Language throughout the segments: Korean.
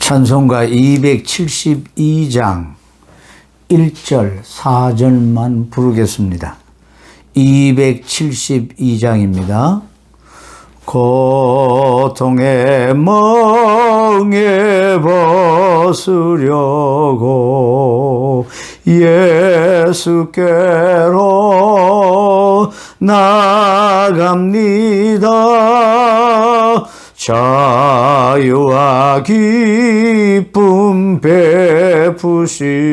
찬송가 272장 1절 4절만 부르겠습니다. 272장입니다. 고통의 멍에 벗으려고 예수께로 나갑니다. 자유와 기쁨 베푸시는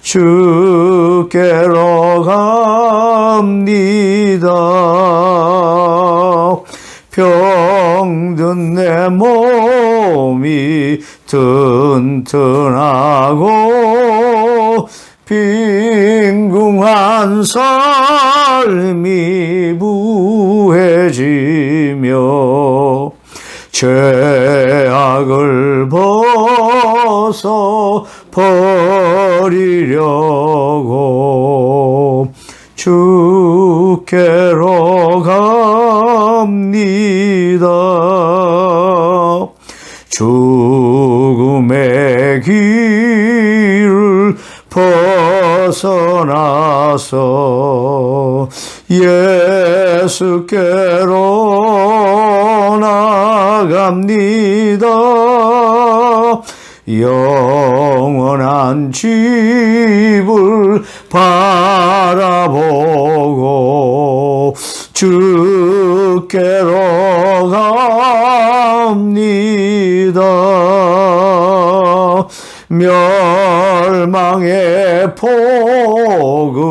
주께로 갑니다. 병든 내 몸이 튼튼하고 빈궁한 삶이 무해지며 죄악을 벗어 버리려고 주께로 갑니다. 죽음의 길을 벗어나서 예수께로 나갑니다. 영원한 집을 바라보고 주께로 갑니다. 멸망의 포구에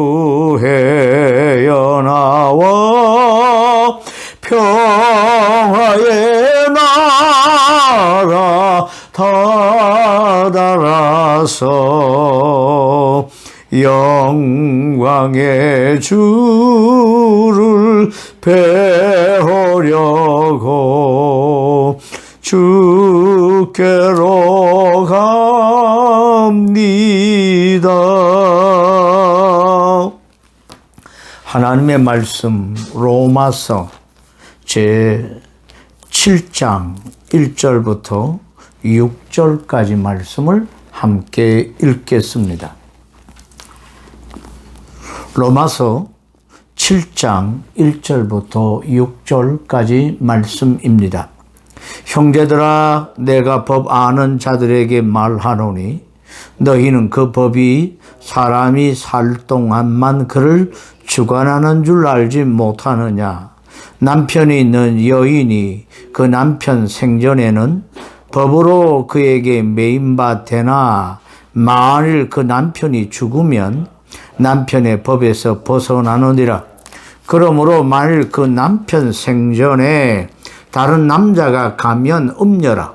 연하와 평화의 나라 다다라서 영광의 주를 배우려고 주께로 갑니다. 하나님의 말씀 로마서 제 7장 1절부터 6절까지 말씀을 함께 읽겠습니다. 로마서 7장 1절부터 6절까지 말씀입니다. 형제들아, 내가 법 아는 자들에게 말하노니 너희는 그 법이 사람이 살 동안만 그를 주관하는 줄 알지 못하느냐. 남편이 있는 여인이 그 남편 생전에는 법으로 그에게 매인바 되나 만일 그 남편이 죽으면 남편의 법에서 벗어나느니라. 그러므로 만일 그 남편 생전에 다른 남자가 가면 음녀라.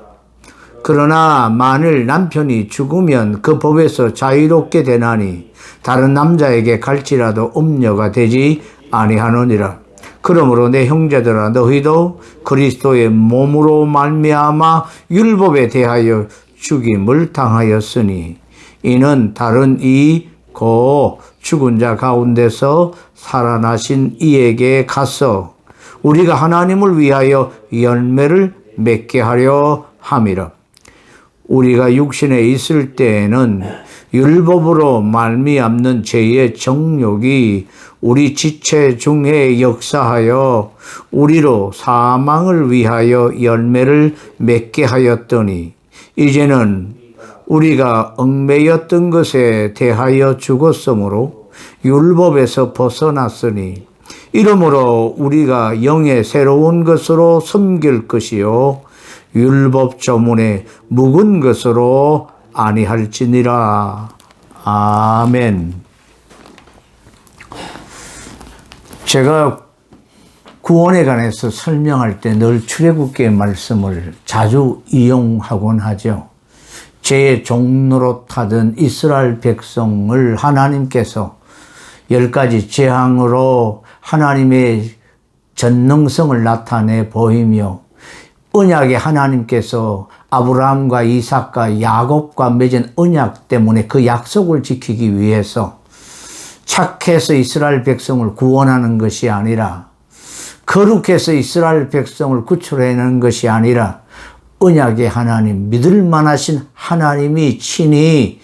그러나 만일 남편이 죽으면 그 법에서 자유롭게 되나니 다른 남자에게 갈지라도 음녀가 되지 아니하느니라. 그러므로 내 형제들아, 너희도 그리스도의 몸으로 말미암아 율법에 대하여 죽임을 당하였으니 이는 다른 이 고 죽은 자 가운데서 살아나신 이에게 가서 우리가 하나님을 위하여 열매를 맺게 하려 함이라. 우리가 육신에 있을 때에는 율법으로 말미암는 죄의 정욕이 우리 지체 중에 역사하여 우리로 사망을 위하여 열매를 맺게 하였더니 이제는 우리가 얽매였던 것에 대하여 죽었으므로 율법에서 벗어났으니 이러므로 우리가 영의 새로운 것으로 섬길 것이요 율법 조문에 묵은 것으로 아니할지니라. 아멘. 제가 구원에 관해서 설명할 때 늘 출애굽기의 말씀을 자주 이용하곤 하죠. 죄의 종로로 타던 이스라엘 백성을 하나님께서 10가지 재앙으로 하나님의 전능성을 나타내 보이며 언약의 하나님께서 아브라함과 이삭과 야곱과 맺은 언약 때문에 그 약속을 지키기 위해서 착해서 이스라엘 백성을 구원하는 것이 아니라 거룩해서 이스라엘 백성을 구출해내는 것이 아니라 언약의 하나님, 믿을 만하신 하나님이 친히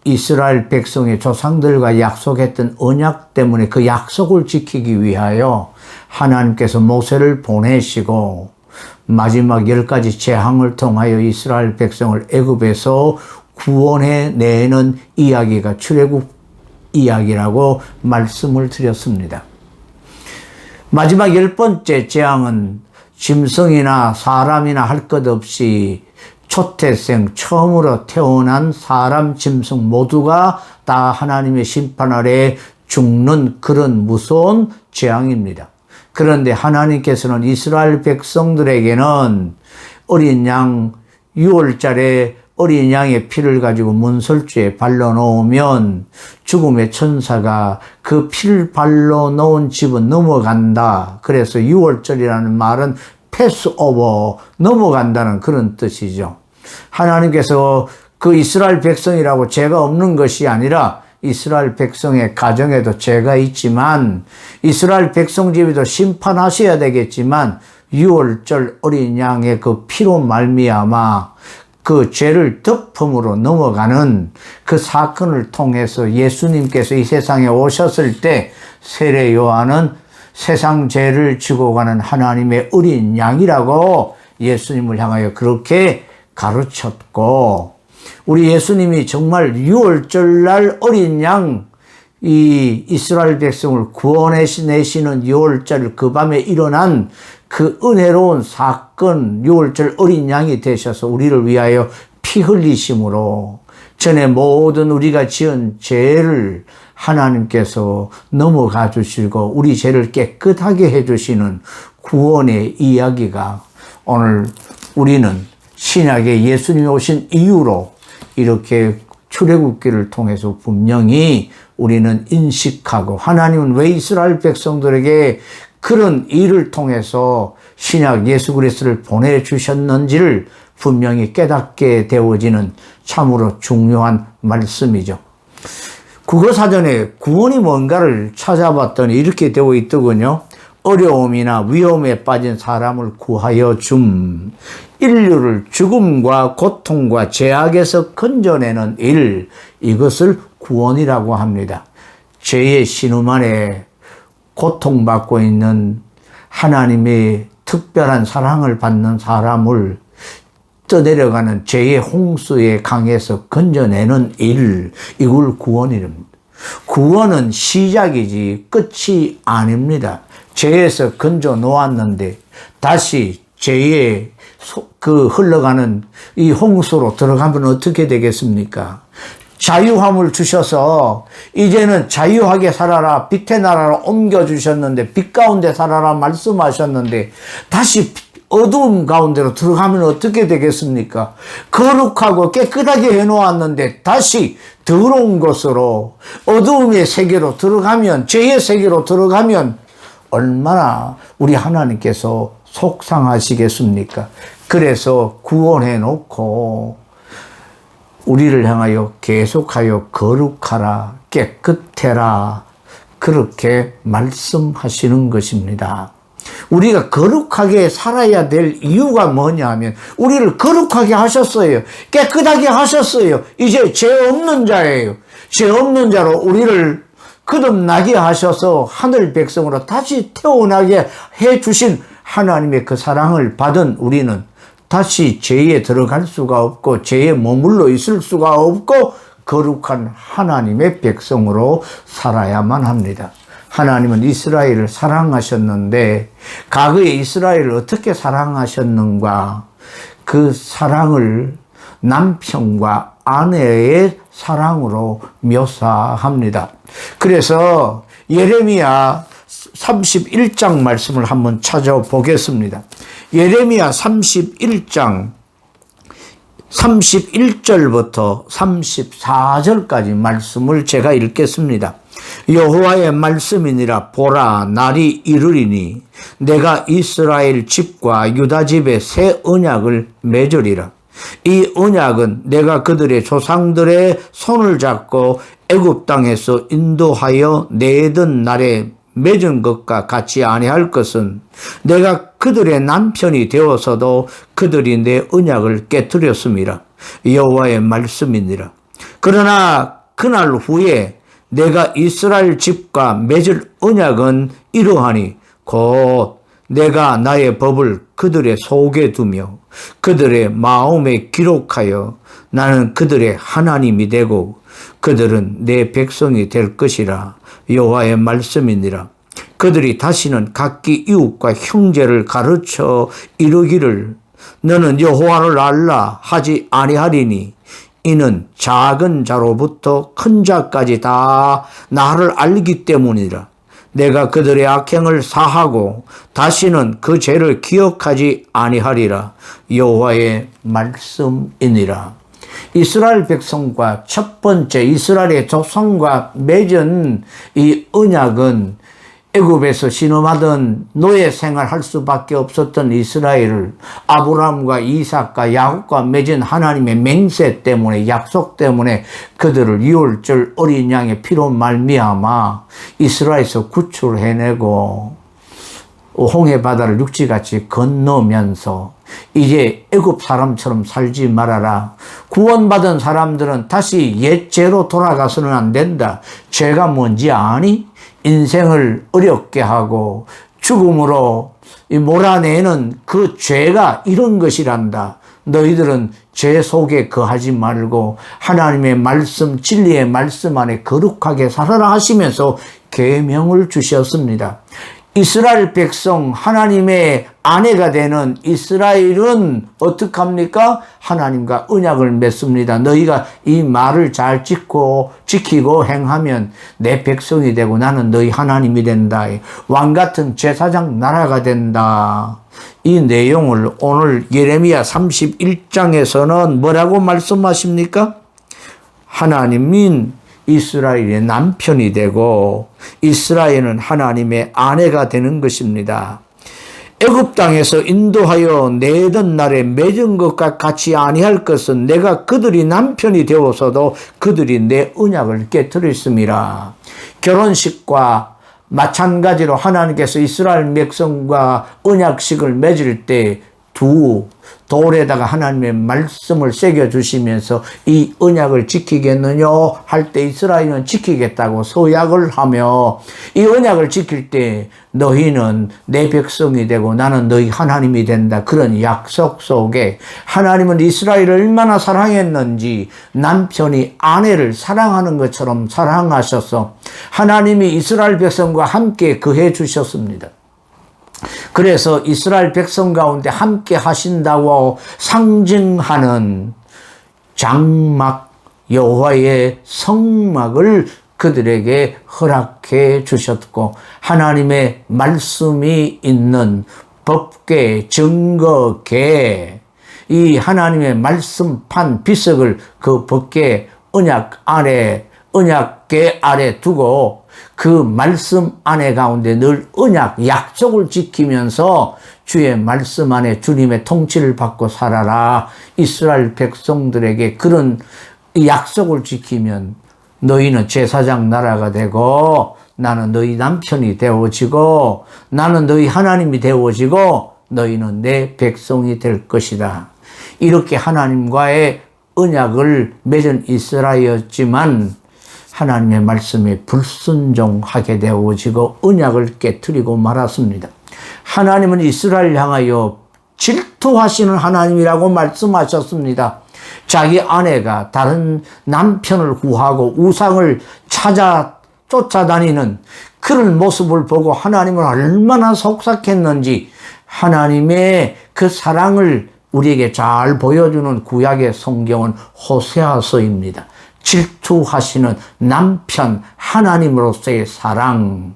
이스라엘 백성의 조상들과 약속했던 언약 때문에 그 약속을 지키기 위하여 하나님께서 모세를 보내시고 마지막 10가지 재앙을 통하여 이스라엘 백성을 애굽에서 구원해 내는 이야기가 출애굽 이야기라고 말씀을 드렸습니다. 마지막 10번째 재앙은 짐승이나 사람이나 할 것 없이 초태생 처음으로 태어난 사람, 짐승 모두가 다 하나님의 심판 아래 죽는 그런 무서운 재앙입니다. 그런데 하나님께서는 이스라엘 백성들에게는 어린 양 6월절에 어린 양의 피를 가지고 문설주에 발라 놓으면 죽음의 천사가 그 피를 발라 놓은 집은 넘어간다. 그래서 6월절이라는 말은 패스오버, 넘어간다는 그런 뜻이죠. 하나님께서 그 이스라엘 백성이라고 죄가 없는 것이 아니라 이스라엘 백성의 가정에도 죄가 있지만 이스라엘 백성 집에도 심판하셔야 되겠지만 6월절 어린 양의 그 피로 말미암아 그 죄를 덮음으로 넘어가는 그 사건을 통해서 예수님께서 이 세상에 오셨을 때 세례 요한은 세상 죄를 지고 가는 하나님의 어린 양이라고 예수님을 향하여 그렇게 가르쳤고, 우리 예수님이 정말 6월절 날 어린 양, 이 이스라엘 백성을 구원해내시는 6월절 그 밤에 일어난 그 은혜로운 사건, 6월절 어린 양이 되셔서 우리를 위하여 피 흘리심으로 전에 모든 우리가 지은 죄를 하나님께서 넘어가 주시고 우리 죄를 깨끗하게 해주시는 구원의 이야기가 오늘 우리는 신약에 예수님이 오신 이후로 이렇게 출애굽기를 통해서 분명히 우리는 인식하고, 하나님은 왜 이스라엘 백성들에게 그런 일을 통해서 신약 예수 그리스도를 보내주셨는지를 분명히 깨닫게 되어지는 참으로 중요한 말씀이죠. 국어사전에 구원이 뭔가를 찾아봤더니 이렇게 되어 있더군요. 어려움이나 위험에 빠진 사람을 구하여 줌, 인류를 죽음과 고통과 죄악에서 건져내는 일, 이것을 구원이라고 합니다. 죄의 신음 안에 고통받고 있는 하나님의 특별한 사랑을 받는 사람을 떠내려가는 죄의 홍수의 강에서 건져내는 일, 이걸 구원이랍니다. 구원은 시작이지 끝이 아닙니다. 죄에서 건져 놓았는데 다시 죄의 그 흘러가는 이 홍수로 들어가면 어떻게 되겠습니까? 자유함을 주셔서 이제는 자유하게 살아라, 빛의 나라로 옮겨주셨는데, 빛 가운데 살아라 말씀하셨는데 다시 어두움 가운데로 들어가면 어떻게 되겠습니까? 거룩하고 깨끗하게 해놓았는데 다시 더러운 것으로 어두움의 세계로 들어가면, 죄의 세계로 들어가면 얼마나 우리 하나님께서 속상하시겠습니까? 그래서 구원해 놓고 우리를 향하여 계속하여 거룩하라, 깨끗해라, 그렇게 말씀하시는 것입니다. 우리가 거룩하게 살아야 될 이유가 뭐냐 하면 우리를 거룩하게 하셨어요. 깨끗하게 하셨어요. 이제 죄 없는 자예요. 죄 없는 자로 우리를 거듭나게 하셔서 하늘 백성으로 다시 태어나게 해주신 하나님의 그 사랑을 받은 우리는 다시 죄에 들어갈 수가 없고 죄에 머물러 있을 수가 없고 거룩한 하나님의 백성으로 살아야만 합니다. 하나님은 이스라엘을 사랑하셨는데 과거에 이스라엘을 어떻게 사랑하셨는가? 그 사랑을 남편과 아내의 사랑으로 묘사합니다. 그래서 예레미야 31장 말씀을 한번 찾아보겠습니다. 예레미야 31장 31절부터 34절까지 말씀을 제가 읽겠습니다. 여호와의 말씀이니라. 보라, 날이 이르리니 내가 이스라엘 집과 유다 집에 새 언약을 맺으리라. 이 언약은 내가 그들의 조상들의 손을 잡고 애굽 땅에서 인도하여 내던 날에 맺은 것과 같이 아니할 것은 내가 그들의 남편이 되어서도 그들이 내 언약을 깨뜨렸음이라. 여호와의 말씀이니라. 그러나 그날 후에 내가 이스라엘 집과 맺을 언약은 이러하니 곧 내가 나의 법을 그들의 속에 두며 그들의 마음에 기록하여 나는 그들의 하나님이 되고 그들은 내 백성이 될 것이라. 여호와의 말씀이니라. 그들이 다시는 각기 이웃과 형제를 가르쳐 이르기를 너는 여호와를 알라 하지 아니하리니 이는 작은 자로부터 큰 자까지 다 나를 알기 때문이라. 내가 그들의 악행을 사하고 다시는 그 죄를 기억하지 아니하리라. 여호와의 말씀이니라. 이스라엘 백성과 첫 번째 이스라엘의 조상과 맺은 이 언약은 애굽에서 신음하던 노예 생활할 수밖에 없었던 이스라엘을 아브라함과 이삭과 야곱과 맺은 하나님의 맹세 때문에 약속 때문에 그들을 유월절 어린 양의 피로 말미암아 이스라엘에서 구출해내고 홍해 바다를 육지같이 건너면서 이제 애굽 사람처럼 살지 말아라. 구원받은 사람들은 다시 옛 죄로 돌아가서는 안 된다. 죄가 뭔지 아니? 인생을 어렵게 하고 죽음으로 몰아내는 그 죄가 이런 것이란다. 너희들은 죄 속에 거하지 말고 하나님의 말씀, 진리의 말씀 안에 거룩하게 살아라 하시면서 계명을 주셨습니다. 이스라엘 백성, 하나님의 아내가 되는 이스라엘은 어떡합니까? 하나님과 언약을 맺습니다. 너희가 이 말을 잘 지키고 행하면 내 백성이 되고 나는 너희 하나님이 된다. 왕같은 제사장 나라가 된다. 이 내용을 오늘 예레미야 31장에서는 뭐라고 말씀하십니까? 하나님인 이스라엘의 남편이 되고 이스라엘은 하나님의 아내가 되는 것입니다. 애굽 땅에서 인도하여 내던 날에 맺은 것과 같이 아니할 것은 내가 그들이 남편이 되어서도 그들이 내 언약을 깨뜨렸음이라. 결혼식과 마찬가지로 하나님께서 이스라엘 백성과 언약식을 맺을 때 두 돌에다가 하나님의 말씀을 새겨주시면서 이 언약을 지키겠느냐 할 때 이스라엘은 지키겠다고 서약을 하며 이 언약을 지킬 때 너희는 내 백성이 되고 나는 너희 하나님이 된다. 그런 약속 속에 하나님은 이스라엘을 얼마나 사랑했는지 남편이 아내를 사랑하는 것처럼 사랑하셔서 하나님이 이스라엘 백성과 함께 거해 주셨습니다. 그래서 이스라엘 백성 가운데 함께 하신다고 상징하는 장막, 여호와의 성막을 그들에게 허락해 주셨고 하나님의 말씀이 있는 법궤, 증거궤, 이 하나님의 말씀판 비석을 그 법궤 언약 아래, 언약궤 아래 두고 그 말씀 안에 가운데 늘 언약, 약속을 지키면서 주의 말씀 안에 주님의 통치를 받고 살아라. 이스라엘 백성들에게 그런 약속을 지키면 너희는 제사장 나라가 되고 나는 너희 남편이 되어지고 나는 너희 하나님이 되어지고 너희는 내 백성이 될 것이다. 이렇게 하나님과의 언약을 맺은 이스라엘이었지만 하나님의 말씀에 불순종하게 되어지고 언약을 깨뜨리고 말았습니다. 하나님은 이스라엘 향하여 질투하시는 하나님이라고 말씀하셨습니다. 자기 아내가 다른 남편을 구하고 우상을 찾아 쫓아다니는 그런 모습을 보고 하나님은 얼마나 속삭했는지 하나님의 그 사랑을 우리에게 잘 보여주는 구약의 성경은 호세아서입니다. 질투하시는 남편, 하나님으로서의 사랑.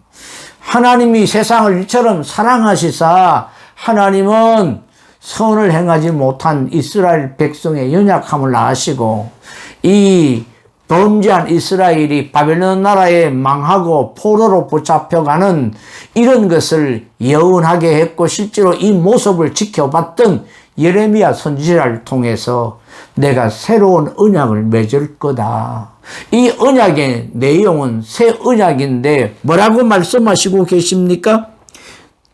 하나님이 세상을 이처럼 사랑하시사 하나님은 선을 행하지 못한 이스라엘 백성의 연약함을 아시고 이 범죄한 이스라엘이 바벨론 나라에 망하고 포로로 붙잡혀가는 이런 것을 예언하게 했고 실제로 이 모습을 지켜봤던 예레미야 선지자를 통해서 내가 새로운 언약을 맺을 거다. 이 언약의 내용은 새 언약인데 뭐라고 말씀하시고 계십니까?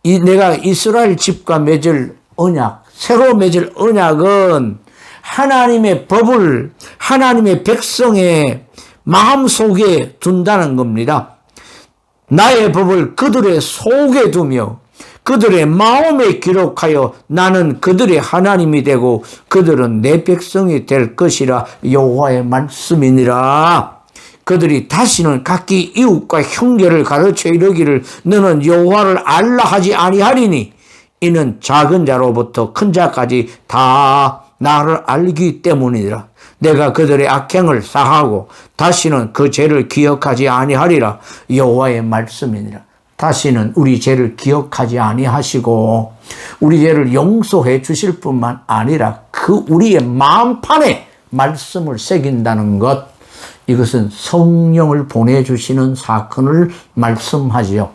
내가 이스라엘 집과 맺을 언약, 새로 맺을 언약은 하나님의 법을 하나님의 백성의 마음속에 둔다는 겁니다. 나의 법을 그들의 속에 두며 그들의 마음에 기록하여 나는 그들의 하나님이 되고 그들은 내 백성이 될 것이라 여호와의 말씀이니라. 그들이 다시는 각기 이웃과 형제를 가르쳐 이르기를 너는 여호와를 알라 하지 아니하리니 이는 작은 자로부터 큰 자까지 다 나를 알기 때문이라. 내가 그들의 악행을 사하고 다시는 그 죄를 기억하지 아니하리라. 여호와의 말씀이니라. 다시는 우리 죄를 기억하지 아니하시고 우리 죄를 용서해 주실 뿐만 아니라 그 우리의 마음판에 말씀을 새긴다는 것, 이것은 성령을 보내주시는 사건을 말씀하지요.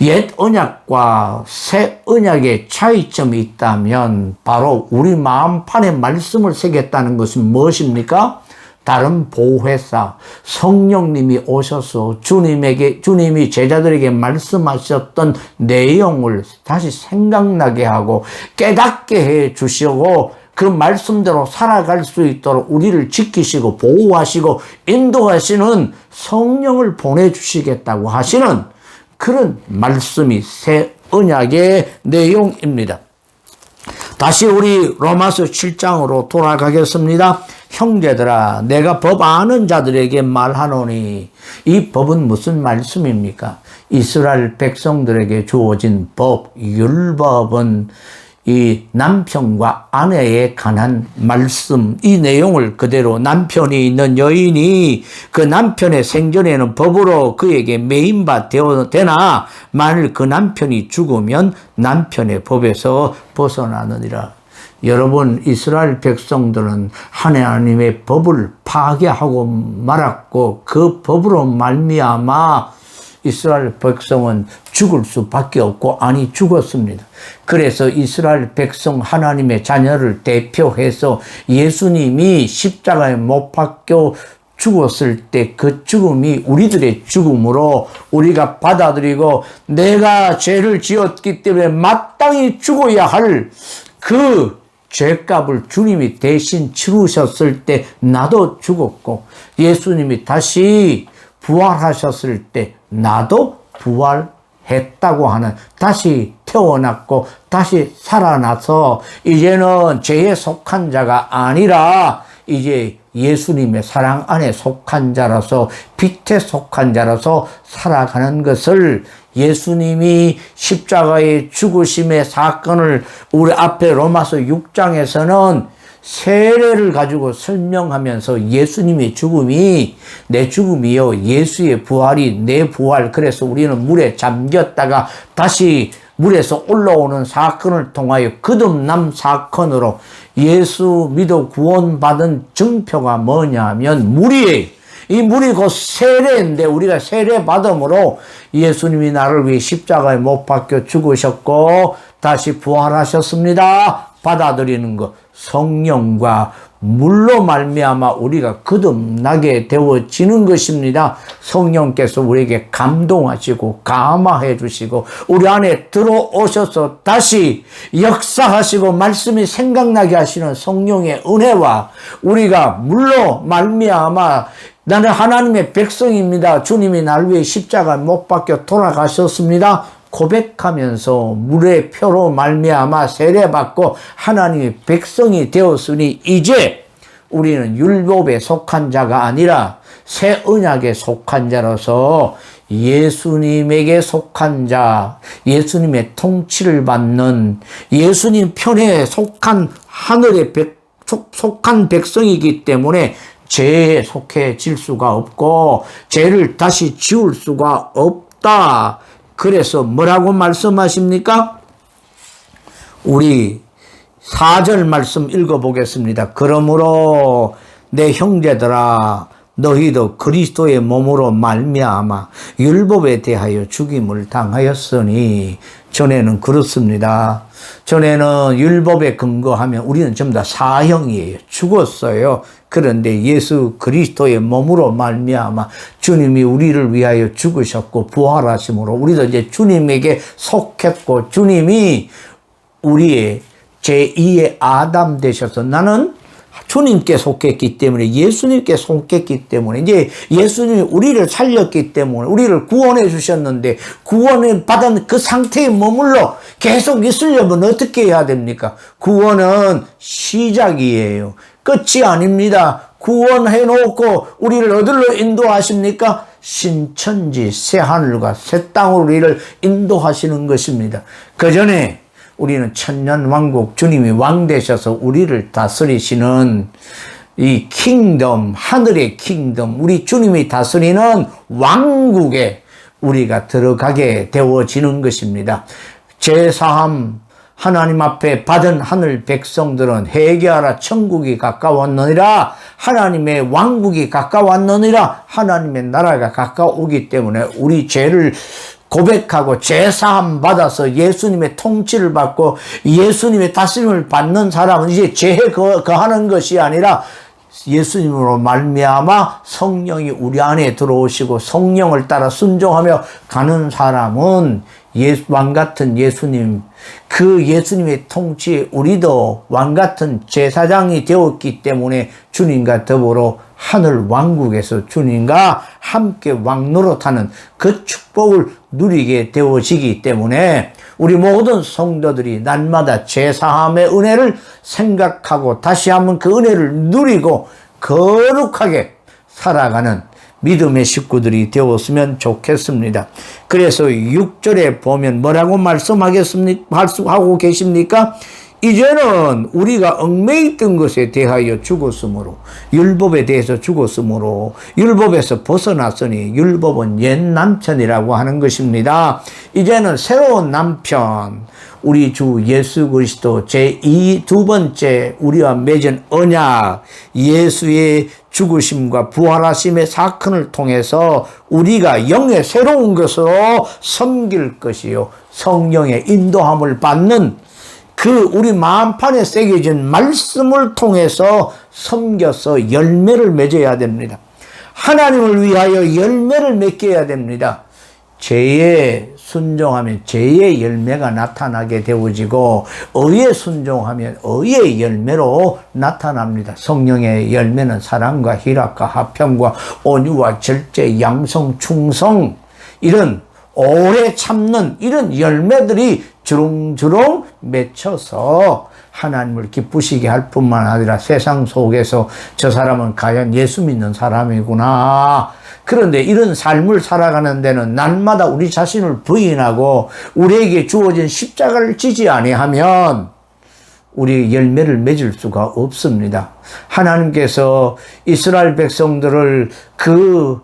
옛 언약과 새 언약의 차이점이 있다면 바로 우리 마음판에 말씀을 새겼다는 것은 무엇입니까? 다른 보혜사 성령님이 오셔서 주님이 제자들에게 말씀하셨던 내용을 다시 생각나게 하고 깨닫게 해 주시고 그 말씀대로 살아갈 수 있도록 우리를 지키시고 보호하시고 인도하시는 성령을 보내주시겠다고 하시는 그런 말씀이 새 언약의 내용입니다. 다시 우리 로마서 7장으로 돌아가겠습니다. 형제들아, 내가 법 아는 자들에게 말하노니, 이 법은 무슨 말씀입니까? 이스라엘 백성들에게 주어진 법, 율법은 이 남편과 아내에 관한 말씀, 이 내용을 그대로 남편이 있는 여인이 그 남편의 생전에는 법으로 그에게 매인바 되나 만일 그 남편이 죽으면 남편의 법에서 벗어나느니라. 여러분, 이스라엘 백성들은 하나님의 법을 파괴하고 말았고 그 법으로 말미암아 이스라엘 백성은 죽을 수밖에 없고 아니 죽었습니다. 그래서 이스라엘 백성 하나님의 자녀를 대표해서 예수님이 십자가에 못 박혀 죽었을 때 그 죽음이 우리들의 죽음으로 우리가 받아들이고 내가 죄를 지었기 때문에 마땅히 죽어야 할 그 죄값을 주님이 대신 치르셨을 때 나도 죽었고 예수님이 다시 부활하셨을 때 나도 부활했다고 하는, 다시 태어났고 다시 살아나서 이제는 죄에 속한 자가 아니라 이제 예수님의 사랑 안에 속한 자라서 빛에 속한 자라서 살아가는 것을 예수님이 십자가의 죽으심의 사건을 우리 앞에 로마서 6장에서는 세례를 가지고 설명하면서 예수님의 죽음이 내 죽음이요 예수의 부활이 내 부활, 그래서 우리는 물에 잠겼다가 다시 물에서 올라오는 사건을 통하여 거듭남 사건으로 예수 믿어 구원받은 증표가 뭐냐면 물이에요. 이 물이 곧 세례인데 우리가 세례 받음으로 예수님이 나를 위해 십자가에 못 박혀 죽으셨고 다시 부활하셨습니다. 받아들이는 것, 성령과 물로 말미암아 우리가 거듭나게 되어지는 것입니다. 성령께서 우리에게 감동하시고 감화해 주시고 우리 안에 들어오셔서 다시 역사하시고 말씀이 생각나게 하시는 성령의 은혜와 우리가 물로 말미암아 나는 하나님의 백성입니다. 주님이 나를 위해 십자가에 못 박혀 돌아가셨습니다. 고백하면서 물의 표로 말미암아 세례받고 하나님의 백성이 되었으니 이제 우리는 율법에 속한 자가 아니라 새 언약에 속한 자로서 예수님에게 속한 자, 예수님의 통치를 받는 예수님 편에 속한 하늘의 속한 백성이기 때문에 죄에 속해질 수가 없고 죄를 다시 지울 수가 없다. 그래서 뭐라고 말씀하십니까? 우리 4절 말씀 읽어보겠습니다. 그러므로 내 형제들아 너희도 그리스도의 몸으로 말미암아 율법에 대하여 죽임을 당하였으니 전에는 그렇습니다. 전에는 율법에 근거하면 우리는 전부 다 사형이에요. 죽었어요. 그런데 예수 그리스도의 몸으로 말미암아 주님이 우리를 위하여 죽으셨고 부활하심으로 우리도 이제 주님에게 속했고 주님이 우리의 제2의 아담 되셔서 나는 주님께 속했기 때문에 예수님께 속했기 때문에 이제 예수님이 우리를 살렸기 때문에 우리를 구원해 주셨는데 구원을 받은 그 상태에 머물러 계속 있으려면 어떻게 해야 됩니까? 구원은 시작이에요. 끝이 아닙니다. 구원해 놓고 우리를 어디로 인도하십니까? 신천지 새 하늘과 새 땅으로 우리를 인도하시는 것입니다. 그 전에 우리는 천년왕국 주님이 왕 되셔서 우리를 다스리시는 이 킹덤, 하늘의 킹덤, 우리 주님이 다스리는 왕국에 우리가 들어가게 되어지는 것입니다. 제사함 하나님 앞에 받은 하늘 백성들은 회개하라 천국이 가까웠느니라 하나님의 왕국이 가까웠느니라 하나님의 나라가 가까우기 때문에 우리 죄를 고백하고 죄사함 받아서 예수님의 통치를 받고 예수님의 다스림을 받는 사람은 이제 죄에 거하는 것이 아니라 예수님으로 말미암아 성령이 우리 안에 들어오시고 성령을 따라 순종하며 가는 사람은 왕같은 예수님, 그 예수님의 통치에 우리도 왕같은 제사장이 되었기 때문에 주님과 더불어 하늘 왕국에서 주님과 함께 왕노릇하는 그 축복을 누리게 되어지기 때문에 우리 모든 성도들이 날마다 제사함의 은혜를 생각하고 다시 한번 그 은혜를 누리고 거룩하게 살아가는 믿음의 식구들이 되었으면 좋겠습니다. 그래서 6절에 보면 뭐라고 하고 계십니까? 이제는 우리가 얽매이던 것에 대하여 죽었으므로 율법에 대해서 죽었으므로 율법에서 벗어났으니 율법은 옛 남편이라고 하는 것입니다. 이제는 새로운 남편 우리 주 예수 그리스도 두 번째 우리와 맺은 언약 예수의 죽으심과 부활하심의 사건을 통해서 우리가 영의 새로운 것으로 섬길 것이요 성령의 인도함을 받는 그 우리 마음판에 새겨진 말씀을 통해서 섬겨서 열매를 맺어야 됩니다. 하나님을 위하여 열매를 맺게 됩니다. 죄에 순종하면 죄의 열매가 나타나게 되어지고 의에 순종하면 의의 열매로 나타납니다. 성령의 열매는 사랑과 희락과 화평과 온유와 절제, 양성, 충성 이런 오래 참는 이런 열매들이 주렁주렁 맺혀서 하나님을 기쁘시게 할 뿐만 아니라 세상 속에서 저 사람은 과연 예수 믿는 사람이구나. 그런데 이런 삶을 살아가는 데는 날마다 우리 자신을 부인하고 우리에게 주어진 십자가를 지지 아니하면 우리 열매를 맺을 수가 없습니다. 하나님께서 이스라엘 백성들을 그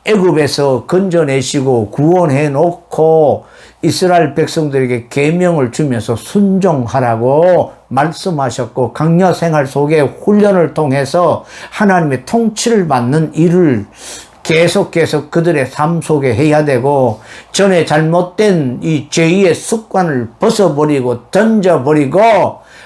애굽에서 건져내시고 구원해 놓고 이스라엘 백성들에게 계명을 주면서 순종하라고 말씀하셨고 강야 생활 속에 훈련을 통해서 하나님의 통치를 받는 일을 계속해서 그들의 삶 속에 해야 되고 전에 잘못된 이 죄의 습관을 벗어버리고 던져버리고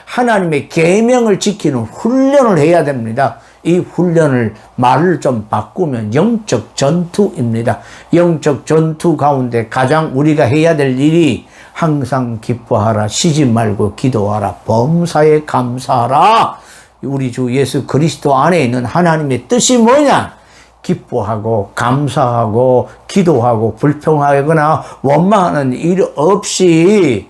하나님의 계명을 지키는 훈련을 해야 됩니다. 이 훈련을 말을 좀 바꾸면 영적 전투입니다. 영적 전투 가운데 가장 우리가 해야 될 일이 항상 기뻐하라, 쉬지 말고 기도하라, 범사에 감사하라. 우리 주 예수 그리스도 안에 있는 하나님의 뜻이 뭐냐? 기뻐하고 감사하고 기도하고 불평하거나 원망하는 일 없이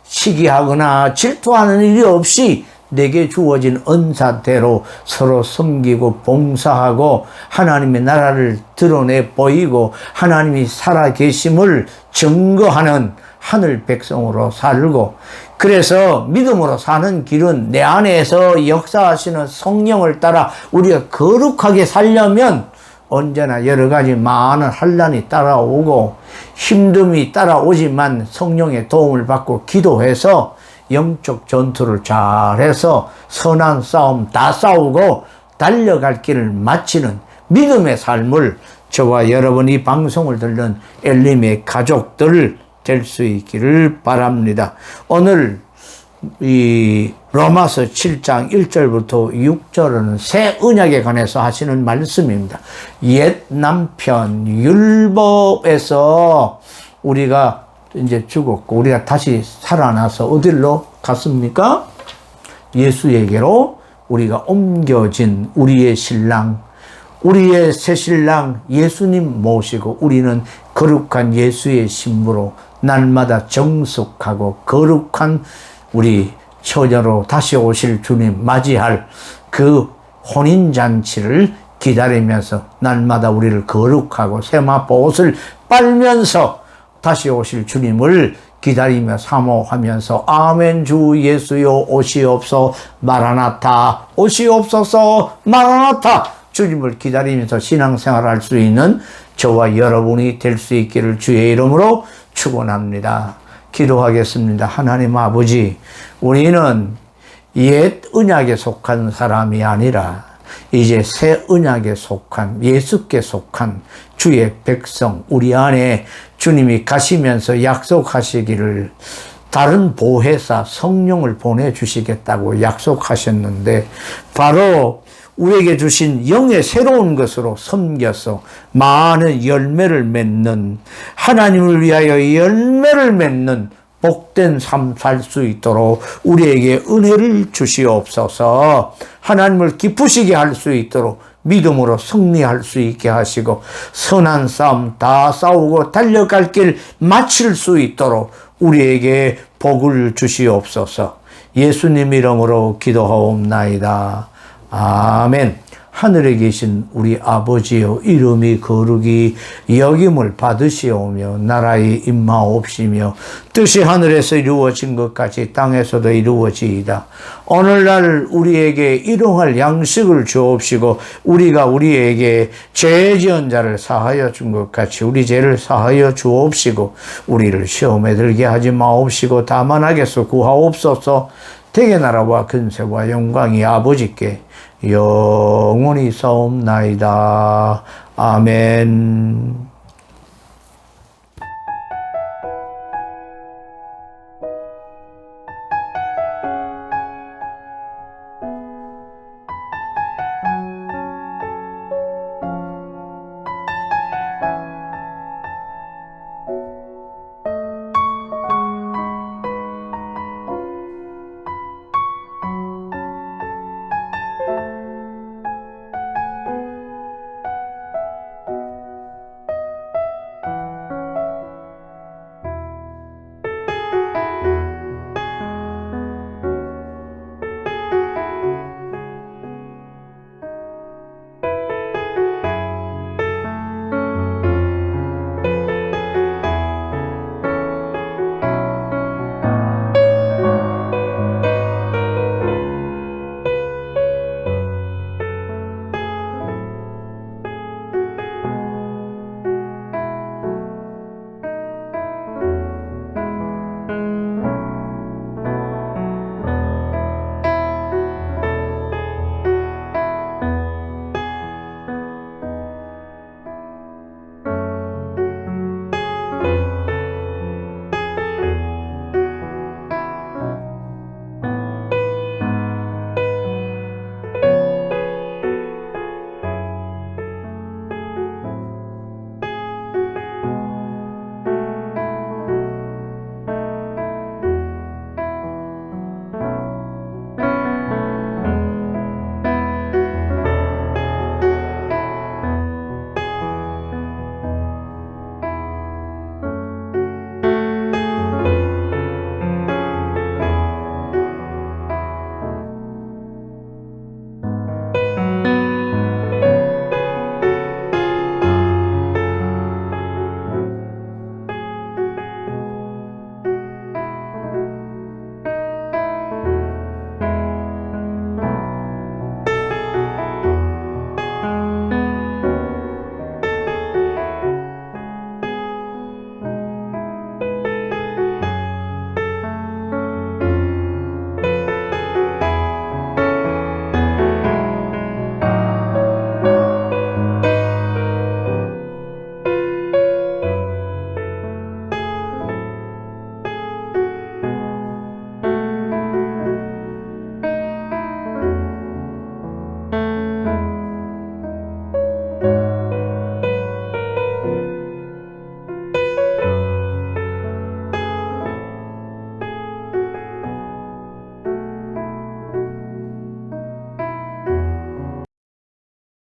시기하거나 질투하는 일이 없이 내게 주어진 은사대로 서로 섬기고 봉사하고 하나님의 나라를 드러내 보이고 하나님이 살아계심을 증거하는 하늘 백성으로 살고 그래서 믿음으로 사는 길은 내 안에서 역사하시는 성령을 따라 우리가 거룩하게 살려면 언제나 여러 가지 많은 환난이 따라오고 힘듦이 따라오지만 성령의 도움을 받고 기도해서 영적 전투를 잘해서 선한 싸움 다 싸우고 달려갈 길을 마치는 믿음의 삶을 저와 여러분 이 방송을 듣는 엘림의 가족들 될 수 있기를 바랍니다. 오늘 이 로마서 7장 1절부터 6절은 새 언약에 관해서 하시는 말씀입니다. 옛 남편 율법에서 우리가 이제 죽었고 우리가 다시 살아나서 어디로 갔습니까? 예수에게로 우리가 옮겨진 우리의 신랑, 우리의 새 신랑 예수님 모시고 우리는 거룩한 예수의 신부로 날마다 정숙하고 거룩한 우리 처녀로 다시 오실 주님 맞이할 그 혼인잔치를 기다리면서 날마다 우리를 거룩하고 세마포 옷을 빨면서 다시 오실 주님을 기다리며 사모하면서 아멘 주 예수여 오시옵소 마라나타 오시옵소서 마라나타 주님을 기다리면서 신앙생활할 수 있는 저와 여러분이 될 수 있기를 주의 이름으로 축원합니다. 기도하겠습니다. 하나님 아버지, 우리는 옛 언약에 속한 사람이 아니라 이제 새 언약에 속한 예수께 속한 주의 백성, 우리 안에 주님이 가시면서 약속하시기를 다른 보혜사 성령을 보내주시겠다고 약속하셨는데 바로 우리에게 주신 영의 새로운 것으로 섬겨서 많은 열매를 맺는, 하나님을 위하여 열매를 맺는 복된 삶 살 수 있도록 우리에게 은혜를 주시옵소서. 하나님을 기쁘시게 할 수 있도록 믿음으로 승리할 수 있게 하시고 선한 싸움 다 싸우고 달려갈 길 마칠 수 있도록 우리에게 복을 주시옵소서. 예수님 이름으로 기도하옵나이다. 아멘. 하늘에 계신 우리 아버지여, 이름이 거룩히 여김을 받으시오며 나라의 임하옵시며 뜻이 하늘에서 이루어진 것 같이 땅에서도 이루어지이다. 오늘날 우리에게 일용할 양식을 주옵시고 우리가 우리에게 죄 지은 자를 사하여 준 것 같이 우리 죄를 사하여 주옵시고 우리를 시험에 들게 하지 마옵시고 다만 악에서 구하옵소서. 대개 나라와 근세와 영광이 아버지께 영원히 사옵나이다. 아멘.